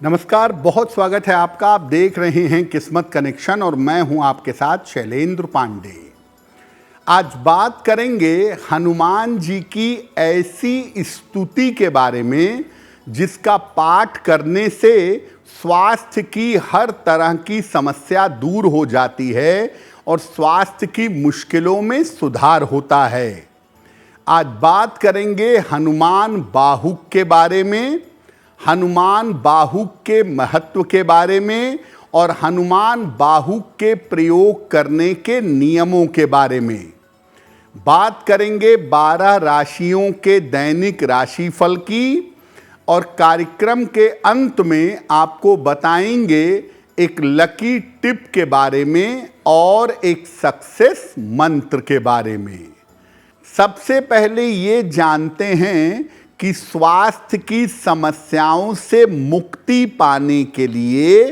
नमस्कार, बहुत स्वागत है आपका। आप देख रहे हैं किस्मत कनेक्शन और मैं हूं आपके साथ शैलेंद्र पांडे। आज बात करेंगे हनुमान जी की ऐसी स्तुति के बारे में जिसका पाठ करने से स्वास्थ्य की हर तरह की समस्या दूर हो जाती है और स्वास्थ्य की मुश्किलों में सुधार होता है। आज बात करेंगे हनुमान बाहुक के बारे में, हनुमान बाहुक के महत्व के बारे में और हनुमान बाहुक के प्रयोग करने के नियमों के बारे में। बात करेंगे 12 राशियों के दैनिक राशिफल की और कार्यक्रम के अंत में आपको बताएंगे एक लकी टिप के बारे में और एक सक्सेस मंत्र के बारे में। सबसे पहले ये जानते हैं कि स्वास्थ्य की समस्याओं से मुक्ति पाने के लिए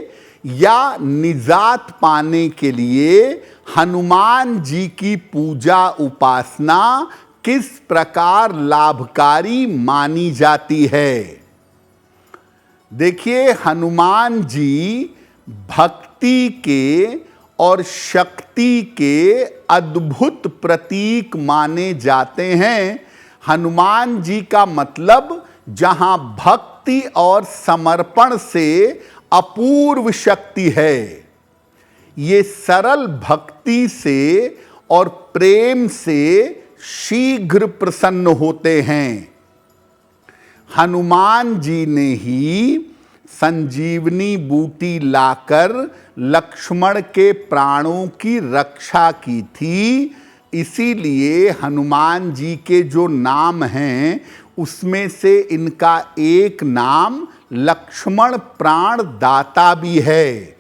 या निजात पाने के लिए हनुमान जी की पूजा उपासना किस प्रकार लाभकारी मानी जाती है। देखिए, हनुमान जी भक्ति के और शक्ति के अद्भुत प्रतीक माने जाते हैं। हनुमान जी का मतलब जहां भक्ति और समर्पण से अपूर्व शक्ति है। ये सरल भक्ति से और प्रेम से शीघ्र प्रसन्न होते हैं। हनुमान जी ने ही संजीवनी बूटी लाकर लक्ष्मण के प्राणों की रक्षा की थी। इसीलिए हनुमान जी के जो नाम हैं उसमें से इनका एक नाम लक्ष्मण प्राण दाता भी है।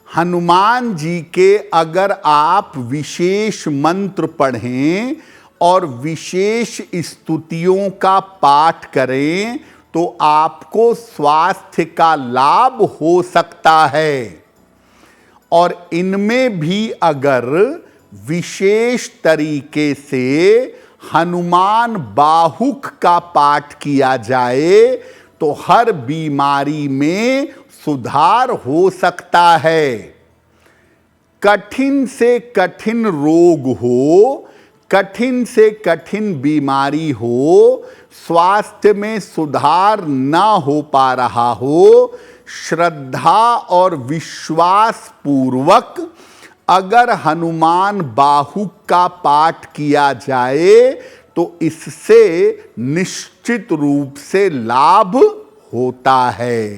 हनुमान जी के अगर आप विशेष मंत्र पढ़ें और विशेष स्तुतियों का पाठ करें तो आपको स्वास्थ्य का लाभ हो सकता है। और इनमें भी अगर विशेष तरीके से हनुमान बाहुक का पाठ किया जाए तो हर बीमारी में सुधार हो सकता है। कठिन से कठिन रोग हो, कठिन से कठिन बीमारी हो, स्वास्थ्य में सुधार ना हो पा रहा हो, श्रद्धा और विश्वास पूर्वक अगर हनुमान बाहुक का पाठ किया जाए तो इससे निश्चित रूप से लाभ होता है।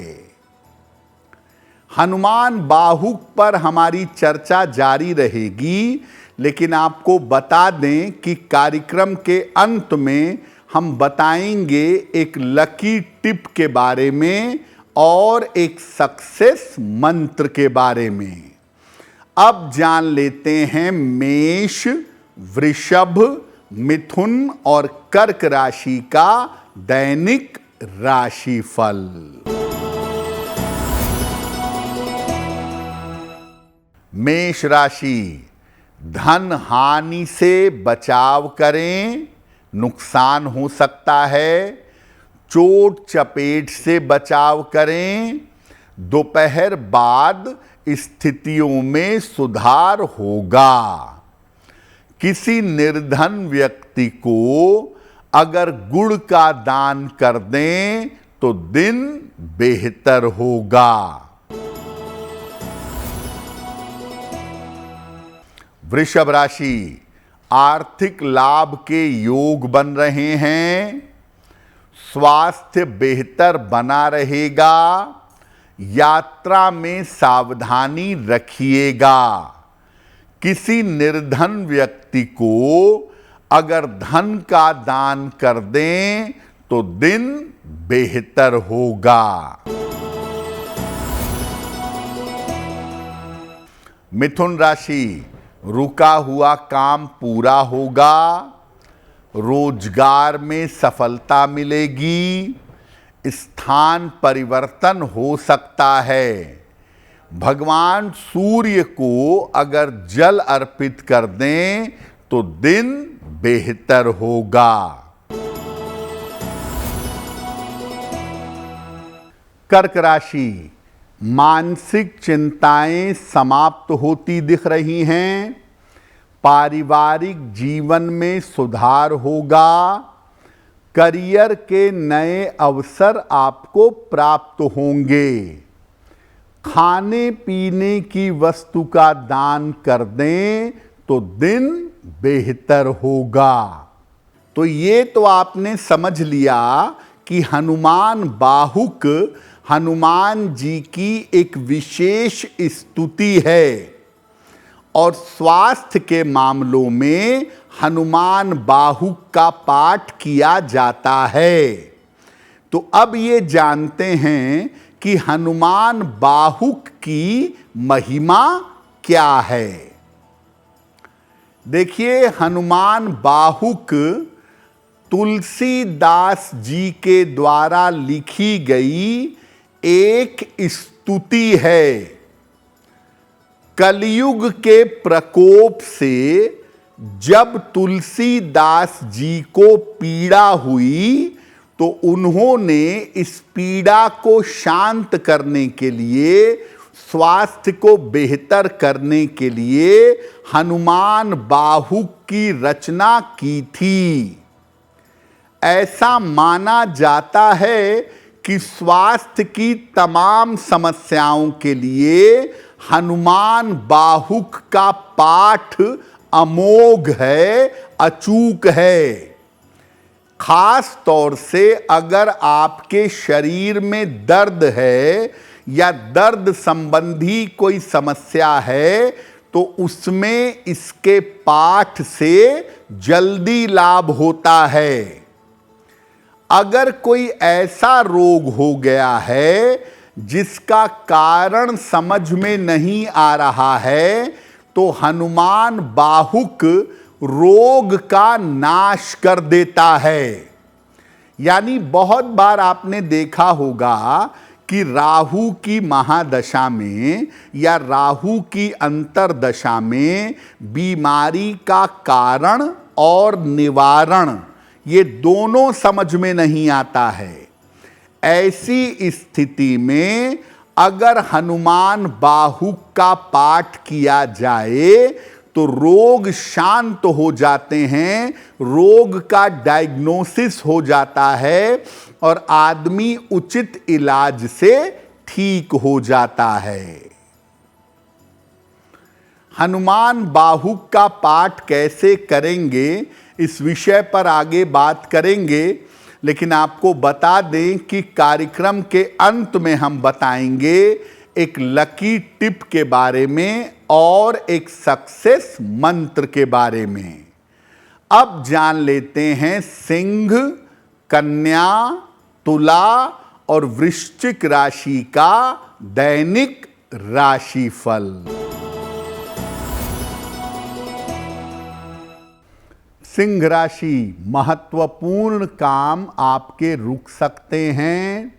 हनुमान बाहुक पर हमारी चर्चा जारी रहेगी, लेकिन आपको बता दें कि कार्यक्रम के अंत में हम बताएंगे एक लकी टिप के बारे में और एक सक्सेस मंत्र के बारे में। अब जान लेते हैं मेष, वृषभ, मिथुन और कर्क राशि का दैनिक राशिफल। मेष राशि, धन हानि से बचाव करें, नुकसान हो सकता है। चोट चपेट से बचाव करें। दोपहर बाद स्थितियों में सुधार होगा। किसी निर्धन व्यक्ति को अगर गुड़ का दान कर दें तो दिन बेहतर होगा। वृषभ राशि, आर्थिक लाभ के योग बन रहे हैं। स्वास्थ्य बेहतर बना रहेगा। यात्रा में सावधानी रखिएगा। किसी निर्धन व्यक्ति को अगर धन का दान कर दें तो दिन बेहतर होगा। मिथुन राशि, रुका हुआ काम पूरा होगा। रोजगार में सफलता मिलेगी। स्थान परिवर्तन हो सकता है। भगवान सूर्य को अगर जल अर्पित कर दें तो दिन बेहतर होगा। कर्क राशि, मानसिक चिंताएं समाप्त होती दिख रही हैं। पारिवारिक जीवन में सुधार होगा। करियर के नए अवसर आपको प्राप्त होंगे। खाने पीने की वस्तु का दान कर दें तो दिन बेहतर होगा। तो ये तो आपने समझ लिया कि हनुमान बाहुक हनुमान जी की एक विशेष स्तुति है और स्वास्थ्य के मामलों में हनुमान बाहुक का पाठ किया जाता है। तो अब ये जानते हैं कि हनुमान बाहुक की महिमा क्या है। देखिए, हनुमान बाहुक तुलसीदास जी के द्वारा लिखी गई एक स्तुति है। कलयुग के प्रकोप से जब तुलसीदास जी को पीड़ा हुई तो उन्होंने इस पीड़ा को शांत करने के लिए, स्वास्थ्य को बेहतर करने के लिए हनुमान बाहुक की रचना की थी। ऐसा माना जाता है कि स्वास्थ्य की तमाम समस्याओं के लिए हनुमान बाहुक का पाठ अमोघ है, अचूक है। खास तौर से अगर आपके शरीर में दर्द है या दर्द संबंधी कोई समस्या है तो उसमें इसके पाठ से जल्दी लाभ होता है। अगर कोई ऐसा रोग हो गया है जिसका कारण समझ में नहीं आ रहा है तो हनुमान बाहुक रोग का नाश कर देता है। यानी बहुत बार आपने देखा होगा कि राहु की महादशा में या राहु की अंतर्दशा में बीमारी का कारण और निवारण ये दोनों समझ में नहीं आता है। ऐसी स्थिति में अगर हनुमान बाहुक का पाठ किया जाए तो रोग शांत हो जाते हैं, रोग का डायग्नोसिस हो जाता है और आदमी उचित इलाज से ठीक हो जाता है। हनुमान बाहुक का पाठ कैसे करेंगे इस विषय पर आगे बात करेंगे, लेकिन आपको बता दें कि कार्यक्रम के अंत में हम बताएंगे एक लकी टिप के बारे में और एक सक्सेस मंत्र के बारे में। अब जान लेते हैं सिंह, कन्या, तुला और वृश्चिक राशि का दैनिक राशिफल। सिंह राशि, महत्वपूर्ण काम आपके रुक सकते हैं।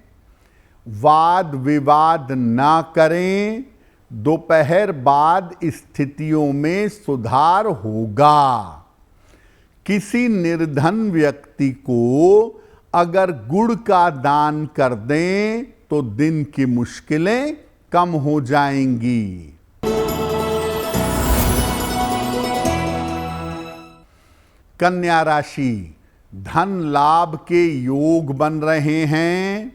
वाद विवाद ना करें। दोपहर बाद स्थितियों में सुधार होगा। किसी निर्धन व्यक्ति को अगर गुड़ का दान कर दें तो दिन की मुश्किलें कम हो जाएंगी। कन्या राशि, धन लाभ के योग बन रहे हैं।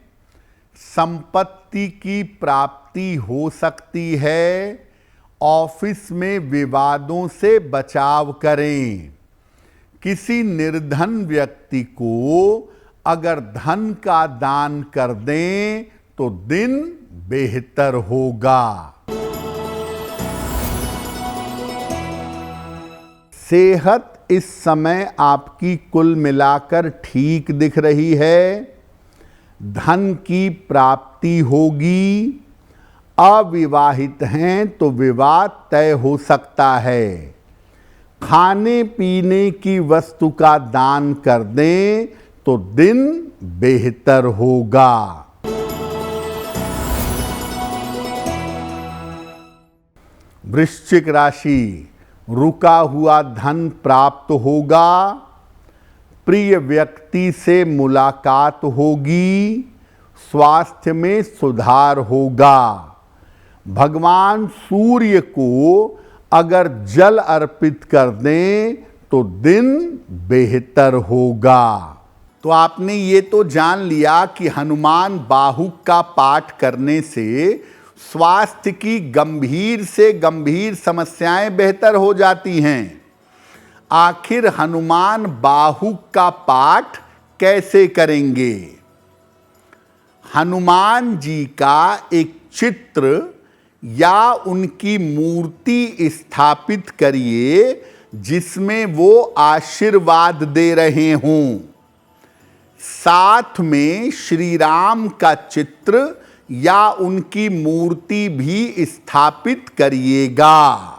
संपत्ति की प्राप्ति हो सकती है। ऑफिस में विवादों से बचाव करें। किसी निर्धन व्यक्ति को अगर धन का दान कर दें तो दिन बेहतर होगा। सेहत इस समय आपकी कुल मिलाकर ठीक दिख रही है। धन की प्राप्ति होगी। अविवाहित हैं तो विवाह तय हो सकता है। खाने पीने की वस्तु का दान कर दें तो दिन बेहतर होगा। वृश्चिक राशि, रुका हुआ धन प्राप्त होगा। प्रिय व्यक्ति से मुलाकात होगी। स्वास्थ्य में सुधार होगा। भगवान सूर्य को अगर जल अर्पित कर दें तो दिन बेहतर होगा। तो आपने ये तो जान लिया कि हनुमान बाहुक का पाठ करने से स्वास्थ्य की गंभीर से गंभीर समस्याएं बेहतर हो जाती हैं। आखिर हनुमान बाहुक का पाठ कैसे करेंगे? हनुमान जी का एक चित्र या उनकी मूर्ति स्थापित करिए जिसमें वो आशीर्वाद दे रहे हों। साथ में श्री राम का चित्र या उनकी मूर्ति भी स्थापित करिएगा।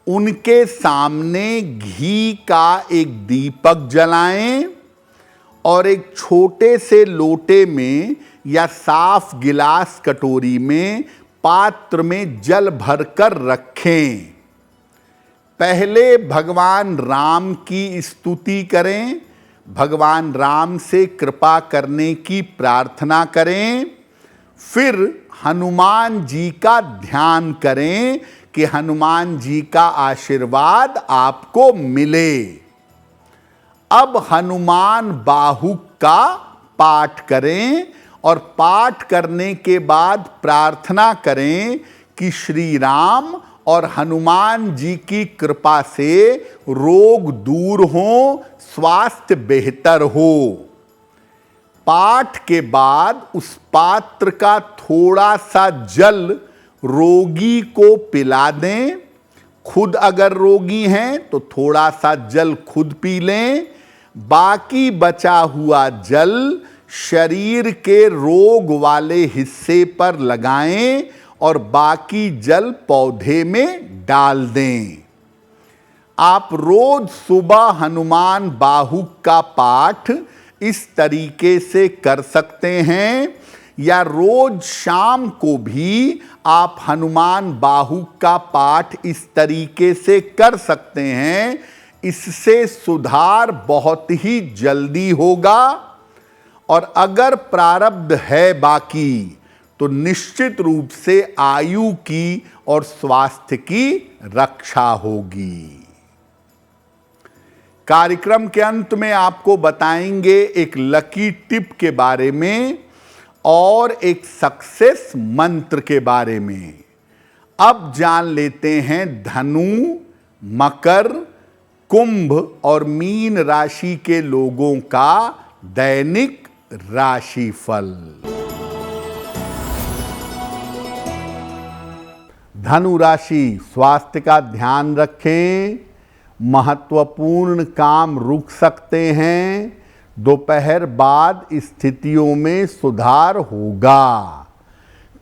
उनके सामने घी का एक दीपक जलाएं और एक छोटे से लोटे में या साफ गिलास कटोरी में पात्र में जल भरकर रखें। पहले भगवान राम की स्तुति करें, भगवान राम से कृपा करने की प्रार्थना करें, फिर हनुमान जी का ध्यान करें कि हनुमान जी का आशीर्वाद आपको मिले। अब हनुमान बाहुक का पाठ करें और पाठ करने के बाद प्रार्थना करें कि श्री राम और हनुमान जी की कृपा से रोग दूर हो, स्वास्थ्य बेहतर हो। पाठ के बाद उस पात्र का थोड़ा सा जल रोगी को पिला दें। खुद अगर रोगी हैं तो थोड़ा सा जल खुद पी लें। बाकी बचा हुआ जल शरीर के रोग वाले हिस्से पर लगाएं और बाकी जल पौधे में डाल दें। आप रोज सुबह हनुमान बाहुक का पाठ इस तरीके से कर सकते हैं या रोज शाम को भी आप हनुमान बाहुक का पाठ इस तरीके से कर सकते हैं। इससे सुधार बहुत ही जल्दी होगा और अगर प्रारब्ध है बाकी तो निश्चित रूप से आयु की और स्वास्थ्य की रक्षा होगी। कार्यक्रम के अंत में आपको बताएंगे एक लकी टिप के बारे में और एक सक्सेस मंत्र के बारे में। अब जान लेते हैं धनु, मकर, कुंभ और मीन राशि के लोगों का दैनिक राशिफल। धनु राशि, स्वास्थ्य का ध्यान रखें। महत्वपूर्ण काम रुक सकते हैं। दोपहर बाद स्थितियों में सुधार होगा।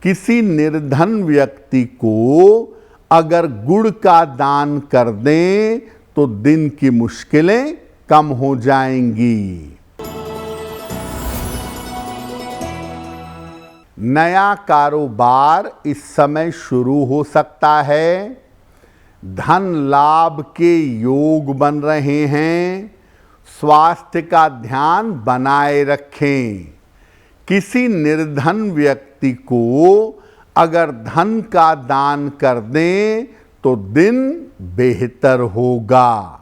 किसी निर्धन व्यक्ति को अगर गुड़ का दान कर दें तो दिन की मुश्किलें कम हो जाएंगी। नया कारोबार इस समय शुरू हो सकता है। धन लाभ के योग बन रहे हैं। स्वास्थ्य का ध्यान बनाए रखें। किसी निर्धन व्यक्ति को अगर धन का दान कर दें तो दिन बेहतर होगा।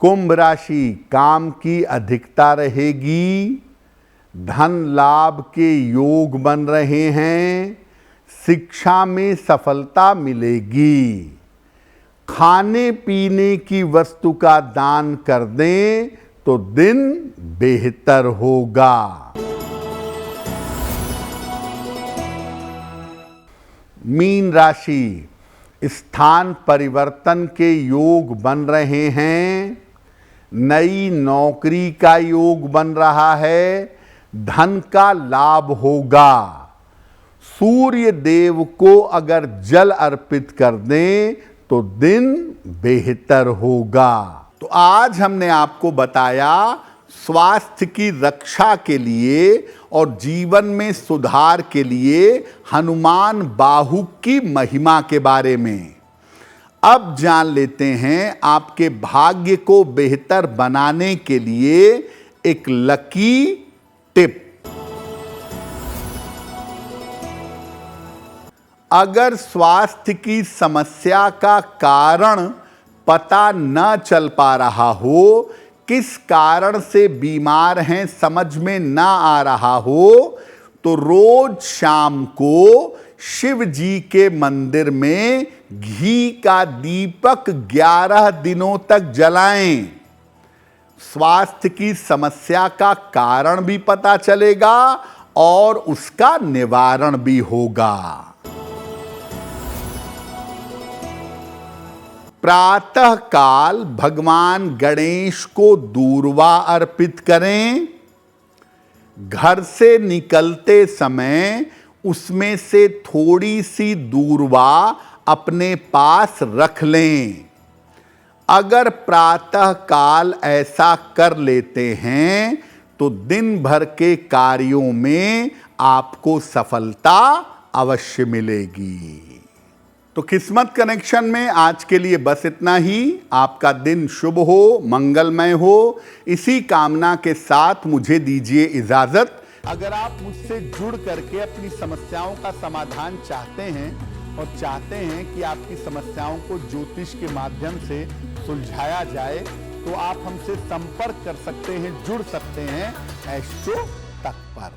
कुंभ राशि, काम की अधिकता रहेगी। धन लाभ के योग बन रहे हैं। शिक्षा में सफलता मिलेगी। खाने पीने की वस्तु का दान कर दें तो दिन बेहतर होगा। मीन राशि, स्थान परिवर्तन के योग बन रहे हैं। नई नौकरी का योग बन रहा है। धन का लाभ होगा। सूर्य देव को अगर जल अर्पित कर दें तो दिन बेहतर होगा। तो आज हमने आपको बताया स्वास्थ्य की रक्षा के लिए और जीवन में सुधार के लिए हनुमान बाहुक की महिमा के बारे में। अब जान लेते हैं आपके भाग्य को बेहतर बनाने के लिए एक लकी टिप। अगर स्वास्थ्य की समस्या का कारण पता न चल पा रहा हो, किस कारण से बीमार हैं समझ में ना आ रहा हो, तो रोज शाम को शिव जी के मंदिर में घी का दीपक 11 दिनों तक जलाएं। स्वास्थ्य की समस्या का कारण भी पता चलेगा और उसका निवारण भी होगा। प्रातः काल भगवान गणेश को दूर्वा अर्पित करें। घर से निकलते समय उसमें से थोड़ी सी दूर्वा अपने पास रख लें। अगर प्रातः काल ऐसा कर लेते हैं तो दिन भर के कार्यों में आपको सफलता अवश्य मिलेगी। तो किस्मत कनेक्शन में आज के लिए बस इतना ही। आपका दिन शुभ हो, मंगलमय हो, इसी कामना के साथ मुझे दीजिए इजाजत। अगर आप मुझसे जुड़ करके अपनी समस्याओं का समाधान चाहते हैं और चाहते हैं कि आपकी समस्याओं को ज्योतिष के माध्यम से सुलझाया जाए, तो आप हमसे संपर्क कर सकते हैं, जुड़ सकते हैं एस्ट्रो तक पर।